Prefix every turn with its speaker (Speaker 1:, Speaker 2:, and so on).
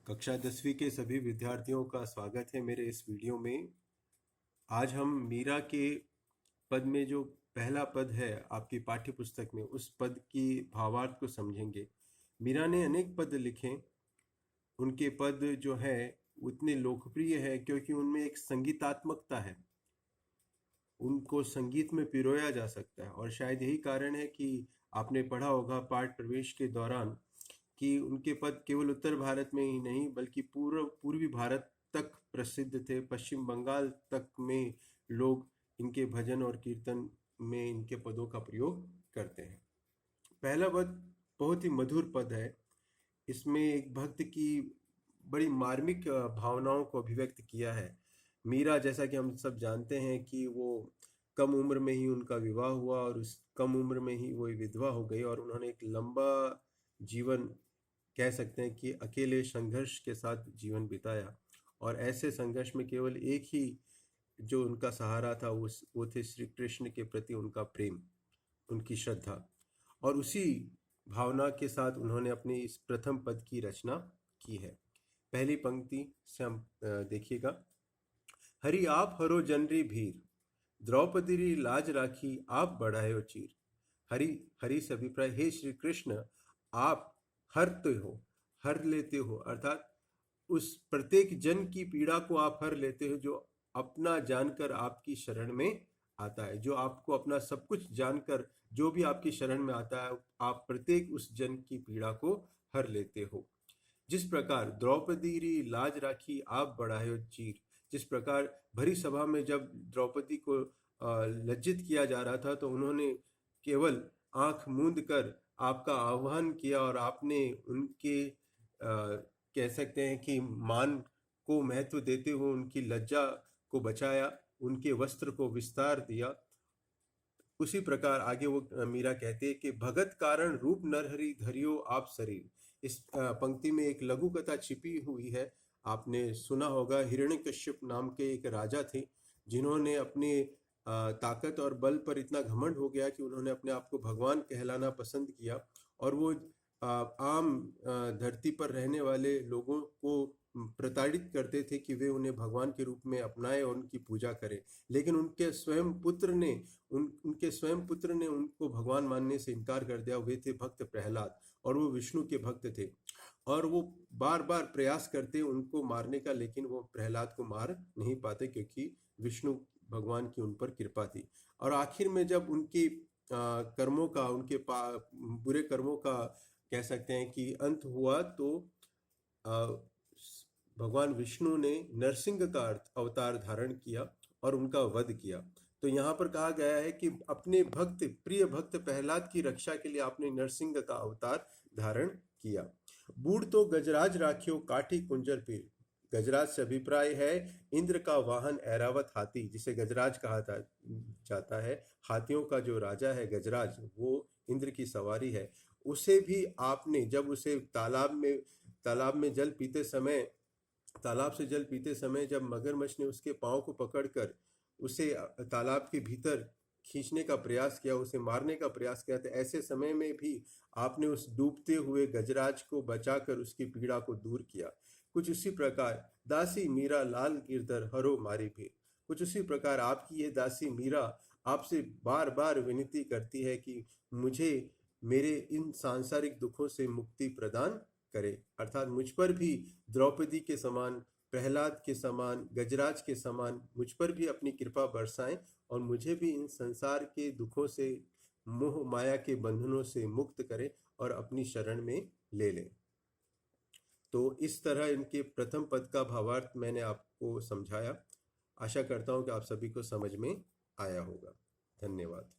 Speaker 1: कक्षा 10वीं के सभी विद्यार्थियों का स्वागत है मेरे इस वीडियो में। आज हम मीरा के पद में जो पहला पद है आपकी पाठ्य पुस्तक में, उस पद की भावार्थ को समझेंगे। मीरा ने अनेक पद लिखे। उनके पद जो है उतने लोकप्रिय है क्योंकि उनमें एक संगीतात्मकता है। उनको संगीत में पिरोया जा सकता है और शायद यही कारण है कि आपने पढ़ा होगा पाठ प्रवेश के दौरान कि उनके पद केवल उत्तर भारत में ही नहीं बल्कि पूर्वी भारत तक प्रसिद्ध थे। पश्चिम बंगाल तक में लोग इनके भजन और कीर्तन में इनके पदों का प्रयोग करते हैं। पहला पद बहुत ही मधुर पद है। इसमें एक भक्त की बड़ी मार्मिक भावनाओं को अभिव्यक्त किया है। मीरा, जैसा कि हम सब जानते हैं कि वो कम उम्र में ही उनका विवाह हुआ और उस कम उम्र में ही वो विधवा हो गई और उन्होंने एक लंबा जीवन, कह सकते हैं कि अकेले संघर्ष के साथ जीवन बिताया। और ऐसे संघर्ष में केवल एक ही जो उनका सहारा था वो थे श्री कृष्ण के प्रति उनका प्रेम, उनकी श्रद्धा। और उसी भावना के साथ उन्होंने अपनी इस प्रथम पद की रचना की है। पहली पंक्ति से हम देखिएगा। हरि आप हरो जनरी भीर, द्रौपदी री लाज राखी आप बढ़ायो चीर। हरि हरि से अभिप्राय, हे श्री कृष्ण आप हरते हो, हर लेते हो, अर्थात उस प्रत्येक जन की पीड़ा को आप हर लेते हो जो अपना जानकर आपकी शरण में आता है। जो आपको अपना सब कुछ जानकर जो भी आपकी शरण में आता है, आप प्रत्येक उस जन की पीड़ा को हर लेते हो। जिस प्रकार द्रौपदी री लाज राखी आप बढ़ायो चीर, जिस प्रकार भरी सभा में जब द्रौपदी को लज्जित किया जा रहा था तो उन्होंने केवल आंख मूंद कर आपका आह्वान किया और आपने उनके कह सकते हैं कि मान को महत्व देते हुए उनकी लज्जा को बचाया, उनके वस्त्र को विस्तार दिया। उसी प्रकार आगे वो मीरा कहते हैं कि भगत कारण रूप नरहरि धरियो आप शरीर। इस पंक्ति में एक लघु कथा छिपी हुई है। आपने सुना होगा, हिरण्यकश्यप नाम के एक राजा थे जिन्होंने अपने ताकत और बल पर इतना घमंड हो गया कि उन्होंने अपने आप को भगवान कहलाना पसंद किया और वो आम धरती पर रहने वाले लोगों को प्रताड़ित करते थे कि वे उन्हें भगवान के रूप में अपनाएं और उनकी पूजा करें। लेकिन उनके स्वयं पुत्र ने उनको भगवान मानने से इनकार कर दिया। वे थे भक्त प्रहलाद और वो विष्णु के भक्त थे और वो बार बार प्रयास करते उनको मारने का, लेकिन वो प्रहलाद को मार नहीं पाते क्योंकि विष्णु भगवान की उन पर कृपा थी। और आखिर में जब उनकी कर्मों का, उनके बुरे कर्मों का कह सकते हैं कि अंत हुआ तो भगवान विष्णु ने नरसिंह का अवतार धारण किया और उनका वध किया। तो यहाँ पर कहा गया है कि अपने भक्त, प्रिय भक्त प्रहलाद की रक्षा के लिए आपने नरसिंह का अवतार धारण किया। बूढ़ तो गजराज राखियो काठी कुंजर पीर। गजराज से अभिप्राय है इंद्र का वाहन ऐरावत हाथी, जिसे गजराज कहा जाता है। हाथियों का जो राजा है गजराज, वो इंद्र की सवारी है। उसे भी आपने जब उसे तालाब में जल पीते समय, तालाब से जल पीते समय जब मगरमच्छ ने उसके पांव को पकड़कर उसे तालाब के भीतर खींचने का प्रयास किया, उसे मारने का प्रयास किया, तो ऐसे समय में भी आपने उस डूबते हुए गजराज को बचाकर उसकी पीड़ा को दूर किया। कुछ उसी प्रकार दासी मीरा लाल गिरधर हरो मारी भी। कुछ उसी प्रकार आपकी ये दासी मीरा आपसे बार बार विनती करती है कि मुझे मेरे इन सांसारिक दुखों से मुक्ति प्रदान करे, अर्थात मुझ पर भी द्रौपदी के समान, प्रहलाद के समान, गजराज के समान मुझ पर भी अपनी कृपा बरसाएं और मुझे भी इन संसार के दुखों से, मोह माया के बंधनों से मुक्त करें और अपनी शरण में ले लें। तो इस तरह इनके प्रथम पद का भावार्थ मैंने आपको समझाया। आशा करता हूं कि आप सभी को समझ में आया होगा। धन्यवाद।